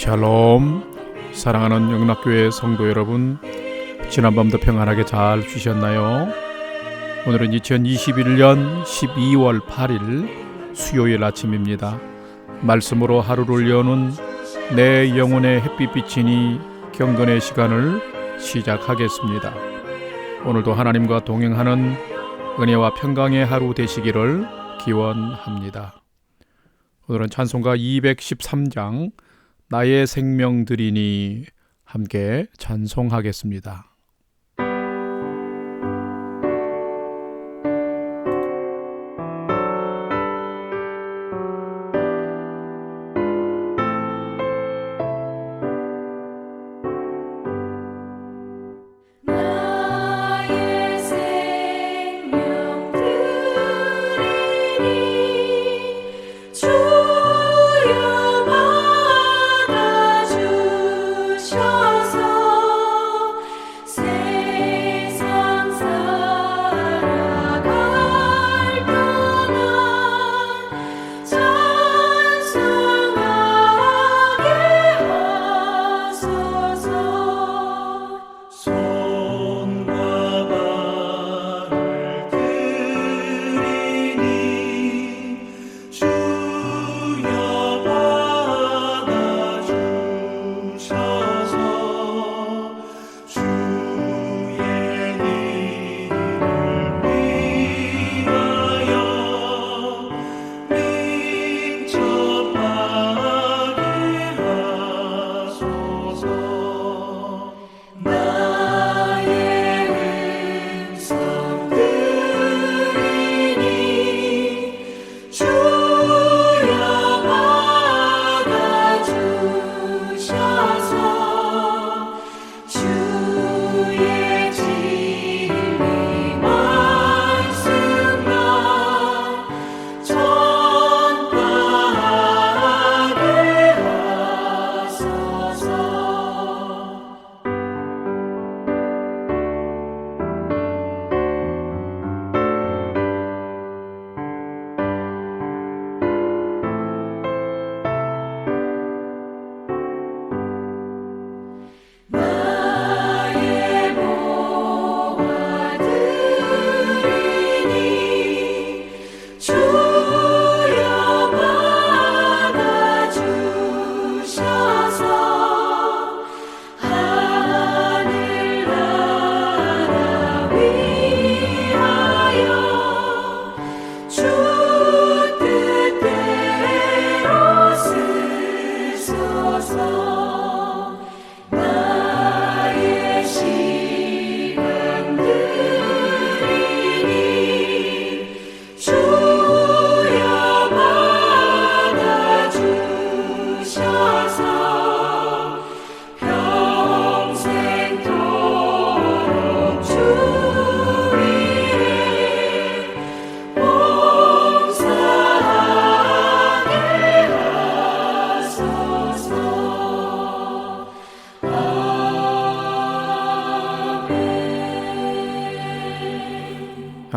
샬롬. 사랑하는 영락교회 성도 여러분, 지난밤도 평안하게 잘 쉬셨나요? 오늘은 2021년 12월 8일 수요일 아침입니다. 말씀으로 하루를 여는 내 영혼의 햇빛 비치니 경건의 시간을 시작하겠습니다. 오늘도 하나님과 동행하는 은혜와 평강의 하루 되시기를 기원합니다. 오늘은 찬송가 213장 나의 생명 드리니 함께 찬송하겠습니다.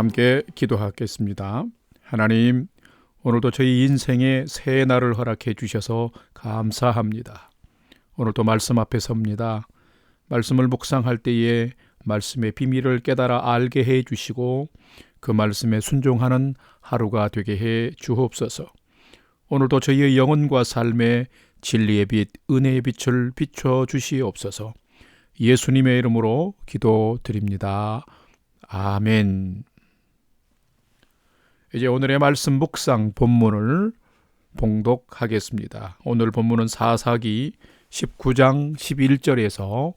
함께 기도하겠습니다. 하나님, 오늘도 저희 인생에 새 날을 허락해 주셔서 감사합니다. 오늘도 말씀 앞에 섭니다. 말씀을 묵상할 때에 말씀의 비밀을 깨달아 알게 해 주시고 그 말씀에 순종하는 하루가 되게 해 주옵소서. 오늘도 저희의 영혼과 삶에 진리의 빛, 은혜의 빛을 비춰 주시옵소서. 예수님의 이름으로 기도드립니다. 아멘. 이제 오늘의 말씀 묵상 본문을 봉독하겠습니다. 오늘 본문은 사사기 19장 11절에서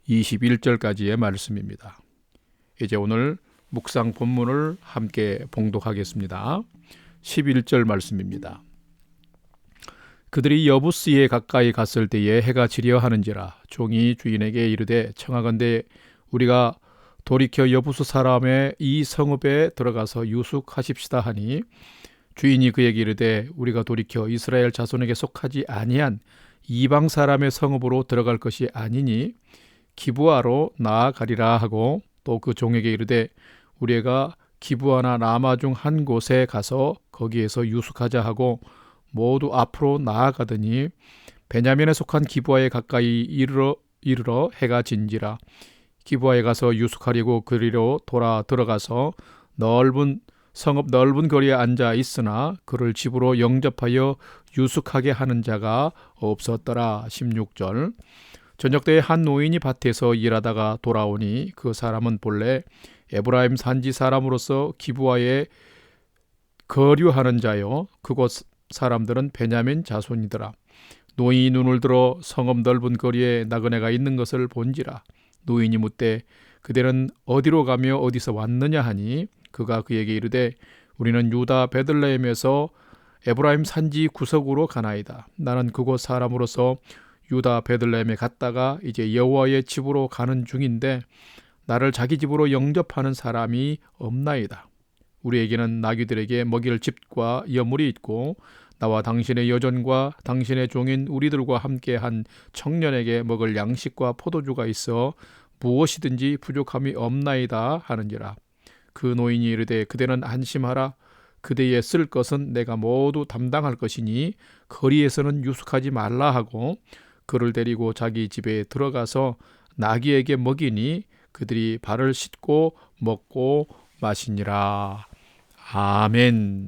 21절까지의 말씀입니다. 이제 오늘 묵상 본문을 함께 봉독하겠습니다. 11절 말씀입니다. 그들이 여부스에 가까이 갔을 때에 해가 지려 하는지라 종이 주인에게 이르되 청하건대 우리가 돌이켜 여부스 사람의 이 성읍에 들어가서 유숙하십시다 하니 주인이 그에게 이르되 우리가 돌이켜 이스라엘 자손에게 속하지 아니한 이방 사람의 성읍으로 들어갈 것이 아니니 기브아로 나아가리라 하고 또 그 종에게 이르되 우리가 기브아나 라마 중 한 곳에 가서 거기에서 유숙하자 하고 모두 앞으로 나아가더니 베냐민에 속한 기브아에 가까이 이르러 해가 진지라. 기브아에 가서 유숙하려고 그리로 돌아 들어가서 성읍 넓은 거리에 앉아 있으나 그를 집으로 영접하여 유숙하게 하는 자가 없었더라. 16절. 저녁 때에 한 노인이 밭에서 일하다가 돌아오니 그 사람은 본래 에브라임 산지 사람으로서 기브아에 거류하는 자요 그곳 사람들은 베냐민 자손이더라. 노인이 눈을 들어 성읍 넓은 거리에 나그네가 있는 것을 본지라. 노인이 묻되 그대는 어디로 가며 어디서 왔느냐 하니 그가 그에게 이르되 우리는 유다 베들레헴에서 에브라임 산지 구석으로 가나이다. 나는 그곳 사람으로서 유다 베들레헴에 갔다가 이제 여호와의 집으로 가는 중인데 나를 자기 집으로 영접하는 사람이 없나이다. 우리에게는 나귀들에게 먹일 집과 여물이 있고 나와 당신의 여종과 당신의 종인 우리들과 함께 한 청년에게 먹을 양식과 포도주가 있어 무엇이든지 부족함이 없나이다 하는지라. 그 노인이 이르되 그대는 안심하라. 그대의 쓸 것은 내가 모두 담당할 것이니 거리에서는 유숙하지 말라 하고 그를 데리고 자기 집에 들어가서 나귀에게 먹이니 그들이 발을 씻고 먹고 마시니라. 아멘.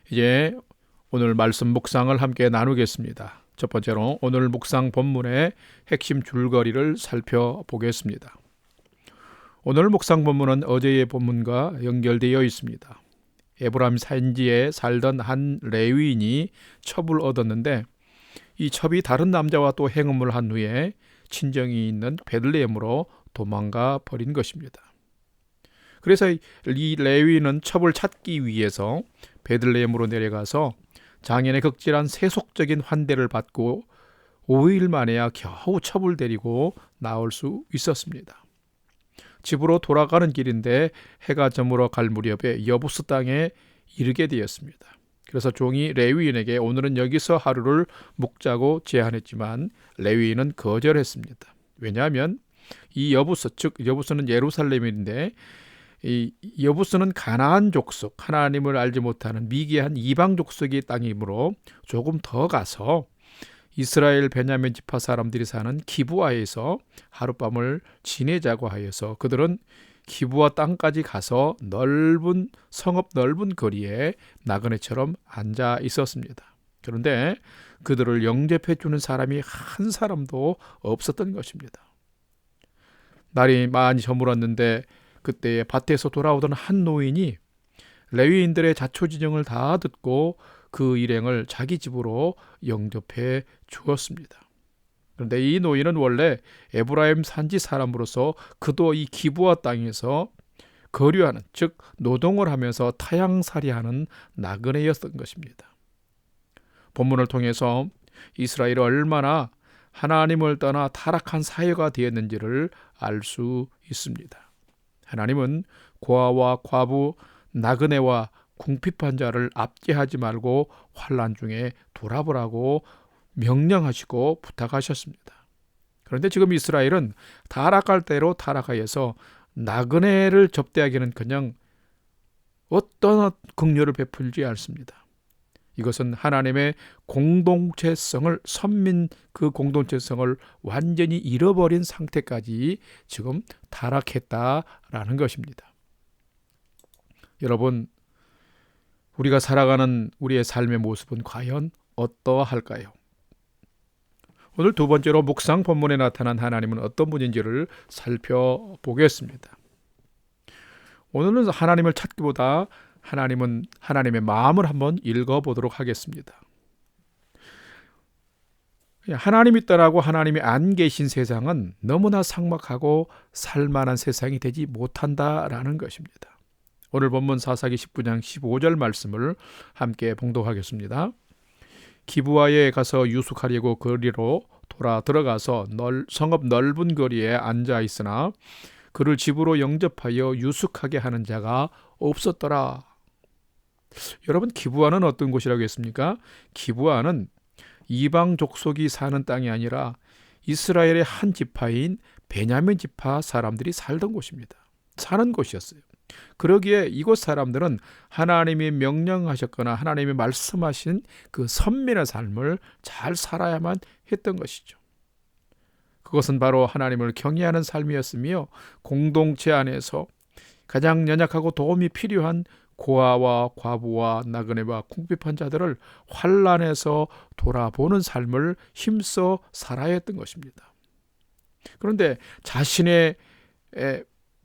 이제 오늘 말씀 묵상을 함께 나누겠습니다. 첫 번째로 오늘 묵상 본문의 핵심 줄거리를 살펴보겠습니다. 오늘 묵상 본문은 어제의 본문과 연결되어 있습니다. 에브라임 산지에 살던 한 레위인이 첩을 얻었는데 이 첩이 다른 남자와 또 행음을 한 후에 친정이 있는 베들레헴으로 도망가 버린 것입니다. 그래서 이 레위인은 첩을 찾기 위해서 베들레헴으로 내려가서 장인의 극진한 세속적인 환대를 받고 5일 만에야 겨우 첩을 데리고 나올 수 있었습니다. 집으로 돌아가는 길인데 해가 저물어 갈 무렵에 여부스 땅에 이르게 되었습니다. 그래서 종이 레위인에게 오늘은 여기서 하루를 묵자고 제안했지만 레위인은 거절했습니다. 왜냐하면 이 여부스, 즉 여부스는 예루살렘인데 이 여부스는 가나안 족속, 하나님을 알지 못하는 미개한 이방 족속의 땅이므로 조금 더 가서 이스라엘 베냐민 지파 사람들이 사는 기브아에서 하룻밤을 지내자고 하여서 그들은 기브아 땅까지 가서 성읍 넓은 거리에 나그네처럼 앉아 있었습니다. 그런데 그들을 영접해 주는 사람이 한 사람도 없었던 것입니다. 날이 많이 저물었는데 그때 밭에서 돌아오던 한 노인이 레위인들의 자초지정을 다 듣고 그 일행을 자기 집으로 영접해 주었습니다. 그런데 이 노인은 원래 에브라임 산지 사람으로서 그도 이 기브아 땅에서 거류하는, 즉 노동을 하면서 타향살이하는 나그네였던 것입니다. 본문을 통해서 이스라엘이 얼마나 하나님을 떠나 타락한 사회가 되었는지를 알 수 있습니다. 하나님은 고아와 과부, 나그네와 궁핍한 자를 압제하지 말고 환난 중에 돌아보라고 명령하시고 부탁하셨습니다. 그런데 지금 이스라엘은 타락할 대로 타락하여서 나그네를 접대하기는 그냥 어떤 긍휼을 베풀지 않습니다. 이것은 하나님의 공동체성을, 선민 그 공동체성을 완전히 잃어버린 상태까지 지금 타락했다라는 것입니다. 여러분, 우리가 살아가는 우리의 삶의 모습은 과연 어떠할까요? 오늘 두 번째로 묵상 본문에 나타난 하나님은 어떤 분인지를 살펴보겠습니다. 오늘은 하나님을 찾기보다 하나님의 마음을 한번 읽어보도록 하겠습니다. 하나님이 떠나고 하나님이 안 계신 세상은 너무나 삭막하고 살만한 세상이 되지 못한다라는 것입니다. 오늘 본문 사사기 19장 15절 말씀을 함께 봉독하겠습니다. 기브아에 가서 유숙하려고 거리로 돌아 들어가서 성읍 넓은 거리에 앉아 있으나 그를 집으로 영접하여 유숙하게 하는 자가 없었더라. 여러분, 기브아는 어떤 곳이라고 했습니까? 기브아는 이방 족속이 사는 땅이 아니라 이스라엘의 한 지파인 베냐민 지파 사람들이 살던 곳입니다. 사는 곳이었어요. 그러기에 이곳 사람들은 하나님이 명령하셨거나 하나님이 말씀하신 그 선민의 삶을 잘 살아야만 했던 것이죠. 그것은 바로 하나님을 경외하는 삶이었으며 공동체 안에서 가장 연약하고 도움이 필요한 고아와 과부와 나그네와 궁핍한 자들을 환난에서 돌아보는 삶을 힘써 살아야 했던 것입니다. 그런데 자신의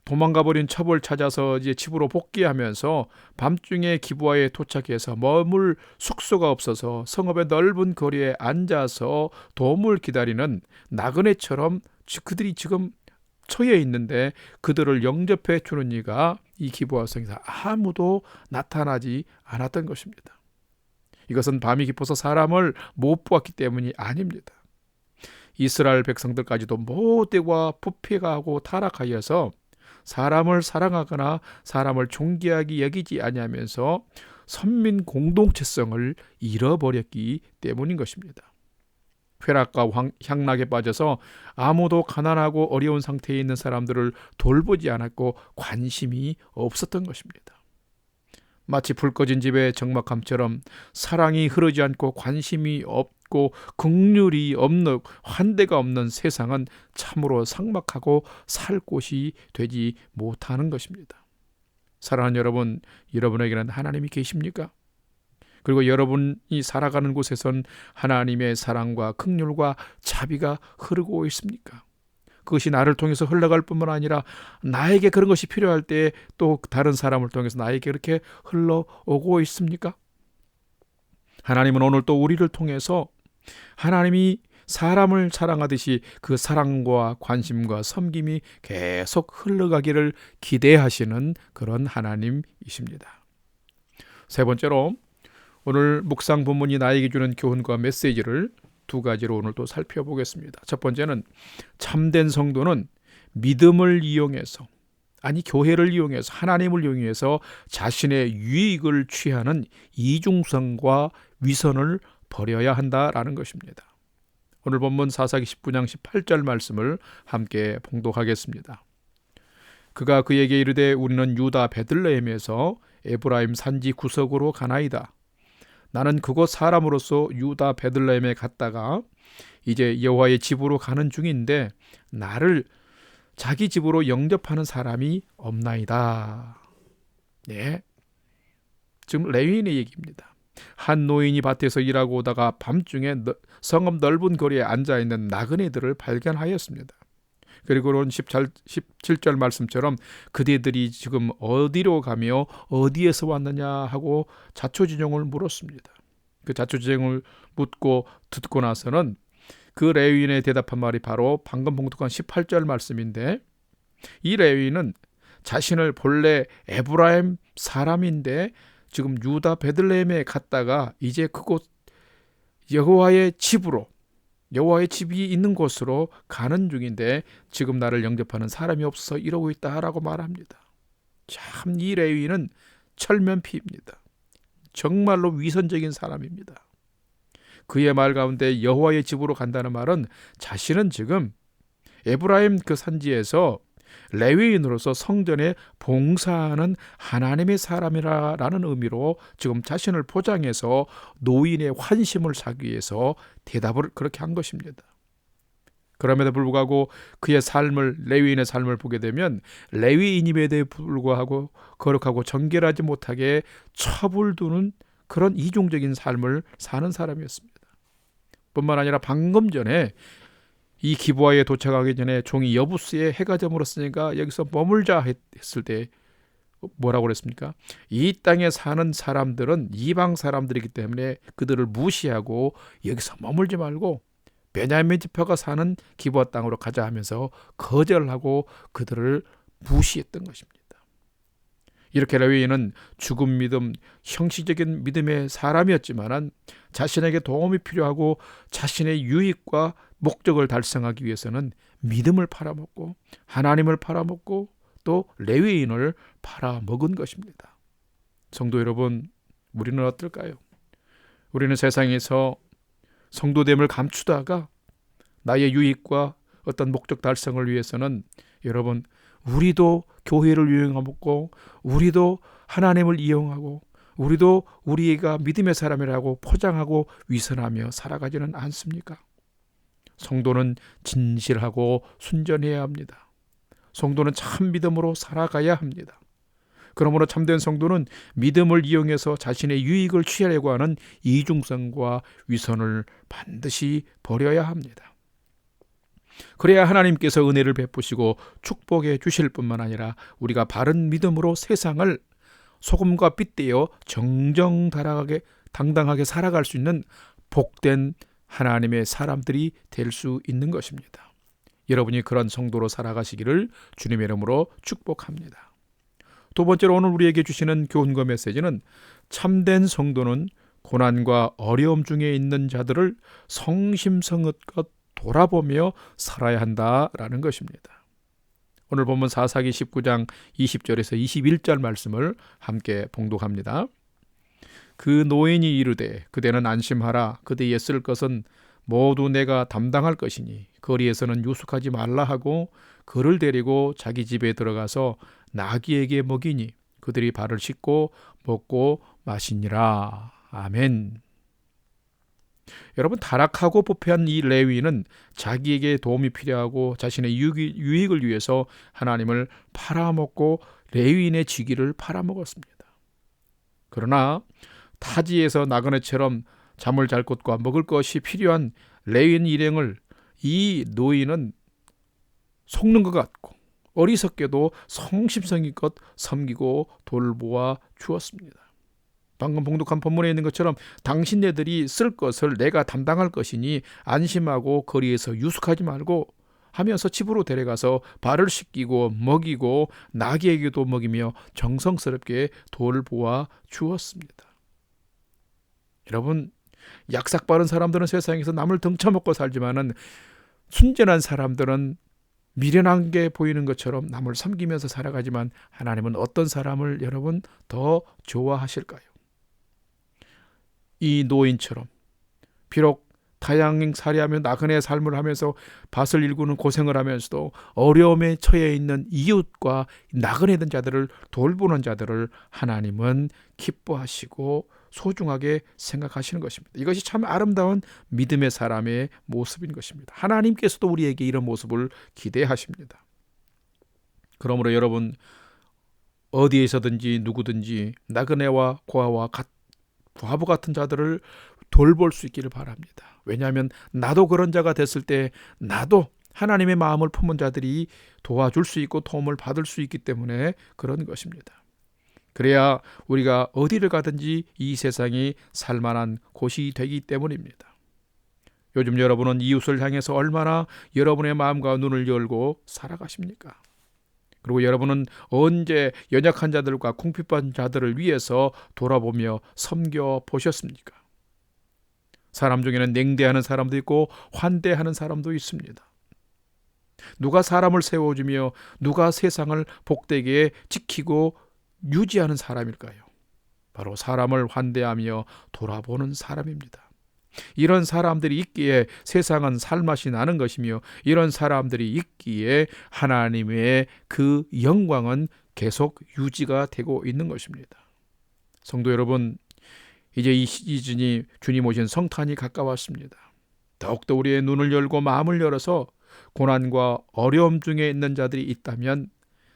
도망가버린 첩을 찾아서 이제 집으로 복귀하면서 밤중에 기브아에 도착해서 머물 숙소가 없어서 성읍의 넓은 거리에 앉아서 도움을 기다리는 나그네처럼 그들이 지금 처해 있는데 그들을 영접해 주는 이가 이 기브아 성에서 아무도 나타나지 않았던 것입니다. 이것은 밤이 깊어서 사람을 못 보았기 때문이 아닙니다. 이스라엘 백성들까지도 모태와 부패하고 타락하여서 사람을 사랑하거나 사람을 존귀하게 여기지 아니하면서 선민 공동체성을 잃어버렸기 때문인 것입니다. 쾌락과 향락에 빠져서 아무도 가난하고 어려운 상태에 있는 사람들을 돌보지 않았고 관심이 없었던 것입니다. 마치 불 꺼진 집의 적막함처럼 사랑이 흐르지 않고 관심이 없고 긍휼이 없는 환대가 없는 세상은 참으로 삭막하고 살 곳이 되지 못하는 것입니다. 사랑하는 여러분, 여러분에게는 하나님이 계십니까? 그리고 여러분이 살아가는 곳에선 하나님의 사랑과 긍휼과 자비가 흐르고 있습니까? 그것이 나를 통해서 흘러갈 뿐만 아니라 나에게 그런 것이 필요할 때 또 다른 사람을 통해서 나에게 그렇게 흘러오고 있습니까? 하나님은 오늘 또 우리를 통해서 하나님이 사람을 사랑하듯이 그 사랑과 관심과 섬김이 계속 흘러가기를 기대하시는 그런 하나님이십니다. 세 번째로 오늘 묵상 본문이 나에게 주는 교훈과 메시지를 두 가지로 오늘 또 살펴보겠습니다. 첫 번째는 참된 성도는 믿음을 이용해서, 교회를 이용해서, 하나님을 이용해서 자신의 유익을 취하는 이중성과 위선을 버려야 한다라는 것입니다. 오늘 본문 사사기 19장 18절 말씀을 함께 봉독하겠습니다. 그가 그에게 이르되 우리는 유다 베들레헴에서 에브라임 산지 구석으로 가나이다. 나는 그곳 사람으로서 유다 베들레헴에 갔다가 이제 여호와의 집으로 가는 중인데 나를 자기 집으로 영접하는 사람이 없나이다. 네, 지금 레위인의 얘기입니다. 한 노인이 밭에서 일하고 오다가 밤중에 성읍 넓은 거리에 앉아있는 나그네들을 발견하였습니다. 그리고는 17절 말씀처럼 그대들이 지금 어디로 가며 어디에서 왔느냐 하고 자초지종을 물었습니다. 그 자초지종을 묻고 듣고 나서는 그 레위인의 대답한 말이 바로 방금 봉독한 18절 말씀인데, 이 레위인은 자신을 본래 에브라임 사람인데 지금 유다 베들레헴에 갔다가 이제 그곳 여호와의 집으로, 여호와의 집이 있는 곳으로 가는 중인데 지금 나를 영접하는 사람이 없어서 이러고 있다라고 말합니다. 참 이 레위인은 철면피입니다. 정말로 위선적인 사람입니다. 그의 말 가운데 여호와의 집으로 간다는 말은 자신은 지금 에브라임 그 산지에서 레위인으로서 성전에 봉사하는 하나님의 사람이라는 의미로 지금 자신을 포장해서 노인의 환심을 사기 위해서 대답을 그렇게 한 것입니다. 그럼에도 불구하고 그의 삶을, 레위인의 삶을 보게 되면 레위인임에도 불구하고 거룩하고 정결하지 못하게 첩을 두는 그런 이중적인 삶을 사는 사람이었습니다. 뿐만 아니라 방금 전에 이 기브아에 도착하기 전에 종이 여부스에 해가 저물었으니까 여기서 머물자 했을 때 뭐라고 그랬습니까? 이 땅에 사는 사람들은 이방 사람들이기 때문에 그들을 무시하고 여기서 머물지 말고 베냐민 지파가 사는 기브아 땅으로 가자 하면서 거절하고 그들을 무시했던 것입니다. 이렇게 레위인은 죽은 믿음, 형식적인 믿음의 사람이었지만 자신에게 도움이 필요하고 자신의 유익과 목적을 달성하기 위해서는 믿음을 팔아먹고 하나님을 팔아먹고 또 레위인을 팔아먹은 것입니다. 성도 여러분, 우리는 어떨까요? 우리는 세상에서 성도됨을 감추다가 나의 유익과 어떤 목적 달성을 위해서는 여러분 우리도 교회를 이용하고 우리도 하나님을 이용하고 우리도 우리가 믿음의 사람이라고 포장하고 위선하며 살아가지는 않습니까? 성도는 진실하고 순전해야 합니다. 성도는 참 믿음으로 살아가야 합니다. 그러므로 참된 성도는 믿음을 이용해서 자신의 유익을 취하려고 하는 이중성과 위선을 반드시 버려야 합니다. 그래야 하나님께서 은혜를 베푸시고 축복해 주실 뿐만 아니라 우리가 바른 믿음으로 세상을 소금과 빗대어 당당하게 살아갈 수 있는 복된 하나님의 사람들이 될 수 있는 것입니다. 여러분이 그런 성도로 살아가시기를 주님의 이름으로 축복합니다. 두 번째로 오늘 우리에게 주시는 교훈과 메시지는 참된 성도는 고난과 어려움 중에 있는 자들을 성심성의껏 돌아보며 살아야 한다라는 것입니다. 오늘 본문 사사기 19장 20절에서 21절 말씀을 함께 봉독합니다. 그 노인이 이르되 그대는 안심하라. 그대의 쓸 것은 모두 내가 담당할 것이니 거리에서는 유숙하지 말라 하고 그를 데리고 자기 집에 들어가서 나귀에게 먹이니 그들이 발을 씻고 먹고 마시니라. 아멘. 여러분, 타락하고 부패한 이 레위인은 자기에게 도움이 필요하고 자신의 유익을 위해서 하나님을 팔아먹고 레위인의 직위를 팔아먹었습니다. 그러나 타지에서 나그네처럼 잠을 잘 곳과 먹을 것이 필요한 레위인 일행을 이 노인은 속는 것 같고 어리석게도 성심성의껏 섬기고 돌보아 주었습니다. 방금 봉독한 본문에 있는 것처럼 당신네들이 쓸 것을 내가 담당할 것이니 안심하고 거리에서 유숙하지 말고 하면서 집으로 데려가서 발을 씻기고 먹이고 나귀에게도 먹이며 정성스럽게 돌보아 주었습니다. 여러분, 약삭 빠른 사람들은 세상에서 남을 등쳐먹고 살지만은 순전한 사람들은 미련한 게 보이는 것처럼 남을 섬기면서 살아가지만 하나님은 어떤 사람을 여러분 더 좋아하실까요? 이 노인처럼 비록 타양살이하며 나그네의 삶을 하면서 밭을 일구는 고생을 하면서도 어려움에 처해 있는 이웃과 나그네된 자들을 돌보는 자들을 하나님은 기뻐하시고 소중하게 생각하시는 것입니다. 이것이 참 아름다운 믿음의 사람의 모습인 것입니다. 하나님께서도 우리에게 이런 모습을 기대하십니다. 그러므로 여러분, 어디에서든지 누구든지 나그네와 고아와 과부 같은 자들을 돌볼 수 있기를 바랍니다. 왜냐하면 나도 그런 자가 됐을 때 나도 하나님의 마음을 품은 자들이 도와줄 수 있고 도움을 받을 수 있기 때문에 그런 것입니다. 그래야 우리가 어디를 가든지 이 세상이 살만한 곳이 되기 때문입니다. 요즘 여러분은 이웃을 향해서 얼마나 여러분의 마음과 눈을 열고 살아가십니까? 그리고 여러분은 언제 연약한 자들과 궁핍한 자들을 위해서 돌아보며 섬겨 보셨습니까? 사람 중에는 냉대하는 사람도 있고 환대하는 사람도 있습니다. 누가 사람을 세워주며 누가 세상을 복되게 지키고 유지하는 사람일까요? 바로 사람을 환대하며 돌아보는 사람입니다. 이런 사람들이 있기에 세상은 살맛이 나는 것이며 이런 사람들이 있기에 하나님의 그 영광은 계속 유지가 되고 있는 것입니다. 성도 여러분, 이제 이 시즌이 주님 오신 성탄이 가까웠습니다. 더욱더 우리의 눈을 열고 마음을 열어서 고난과 어려움 중에 있는 자들이 있다면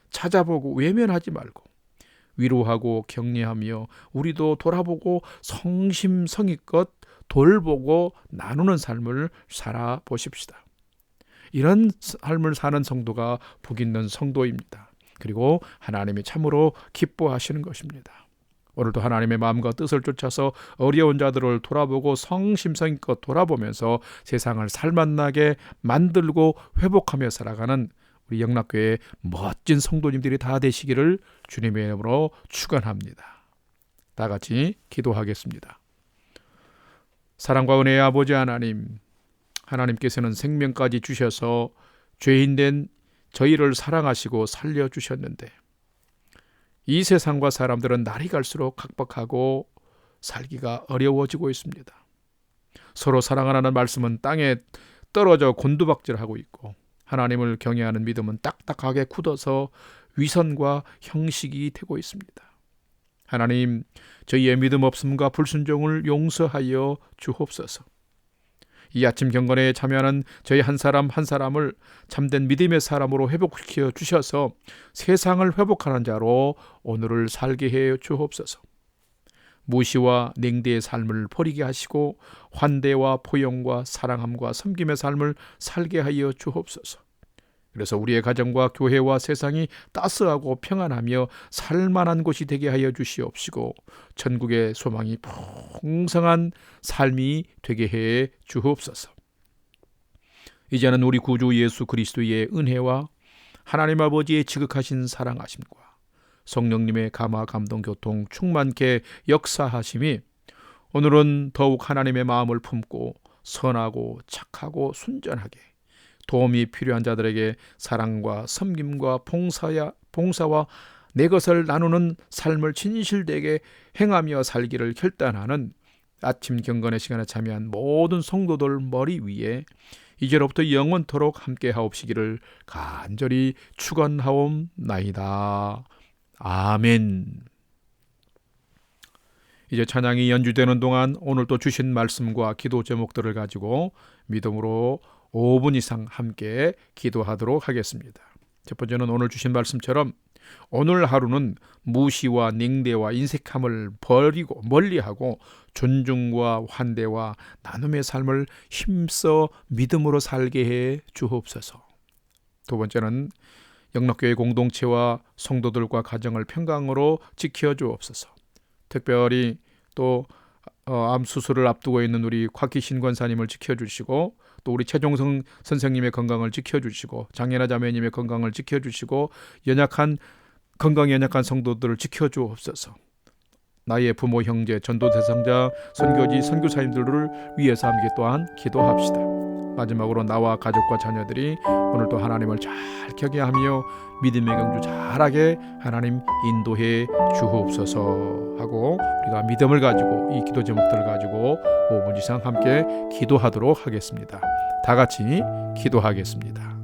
찾아보고 외면하지 말고 위로하고 격려하며 우리도 돌아보고 성심성의껏 돌보고 나누는 삶을 살아보십시다. 이런 삶을 사는 성도가 복 있는 성도입니다. 그리고 하나님이 참으로 기뻐하시는 것입니다. 오늘도 하나님의 마음과 뜻을 쫓아서 어려운 자들을 돌아보고 성심성의껏 돌아보면서 세상을 살맛나게 만들고 회복하며 살아가는 우리 영락교회의 멋진 성도님들이 다 되시기를 주님의 이름으로 축원합니다. 다 같이 기도하겠습니다. 사랑과 은혜의 아버지 하나님, 하나님께서는 생명까지 주셔서 죄인된 저희를 사랑하시고 살려주셨는데 이 세상과 사람들은 날이 갈수록 각박하고 살기가 어려워지고 있습니다. 서로 사랑하라는 말씀은 땅에 떨어져 곤두박질하고 있고 하나님을 경외하는 믿음은 딱딱하게 굳어서 위선과 형식이 되고 있습니다. 하나님, 저희의 믿음 없음과 불순종을 용서하여 주옵소서. 이 아침 경건에 참여하는 저희 한 사람 한 사람을 참된 믿음의 사람으로 회복시켜 주셔서 세상을 회복하는 자로 오늘을 살게 해 주옵소서. 무시와 냉대의 삶을 버리게 하시고 환대와 포용과 사랑함과 섬김의 삶을 살게 하여 주옵소서. 그래서 우리의 가정과 교회와 세상이 따스하고 평안하며 살만한 곳이 되게 하여 주시옵시고 천국의 소망이 풍성한 삶이 되게 해 주옵소서. 이제는 우리 구주 예수 그리스도의 은혜와 하나님 아버지의 지극하신 사랑하심과 성령님의 감화 감동 교통 충만케 역사하심이 오늘은 더욱 하나님의 마음을 품고 선하고 착하고 순전하게 도움이 필요한 자들에게 사랑과 섬김과 봉사와 내 것을 나누는 삶을 진실되게 행하며 살기를 결단하는 아침 경건의 시간에 참여한 모든 성도들 머리 위에 이제로부터 영원토록 함께 하옵시기를 간절히 축원하옵나이다. 아멘. 이제 찬양이 연주되는 동안 오늘 또 주신 말씀과 기도 제목들을 가지고 믿음으로 5분 이상 함께 기도하도록 하겠습니다. 첫 번째는 오늘 주신 말씀처럼 오늘 하루는 무시와 냉대와 인색함을 버리고 멀리하고 존중과 환대와 나눔의 삶을 힘써 믿음으로 살게 해 주옵소서. 두 번째는 영락교회 공동체와 성도들과 가정을 평강으로 지켜 주옵소서. 특별히 또 암 수술을 앞두고 있는 우리 곽기신 권사님을 지켜주시고 또 우리 최종성 선생님의 건강을 지켜주시고 장애나 자매님의 건강을 지켜주시고 건강이 연약한 성도들을 지켜주옵소서. 나의 부모, 형제, 전도 대상자, 선교지, 선교사님들을 위해서 함께 또한 기도합시다. 마지막으로 나와 가족과 자녀들이 오늘도 하나님을 잘 경외하며 믿음의 경주 잘하게 하나님 인도해 주옵소서 하고 우리가 믿음을 가지고 이 기도 제목들을 가지고 5분 이상 함께 기도하도록 하겠습니다. 다 같이 기도하겠습니다.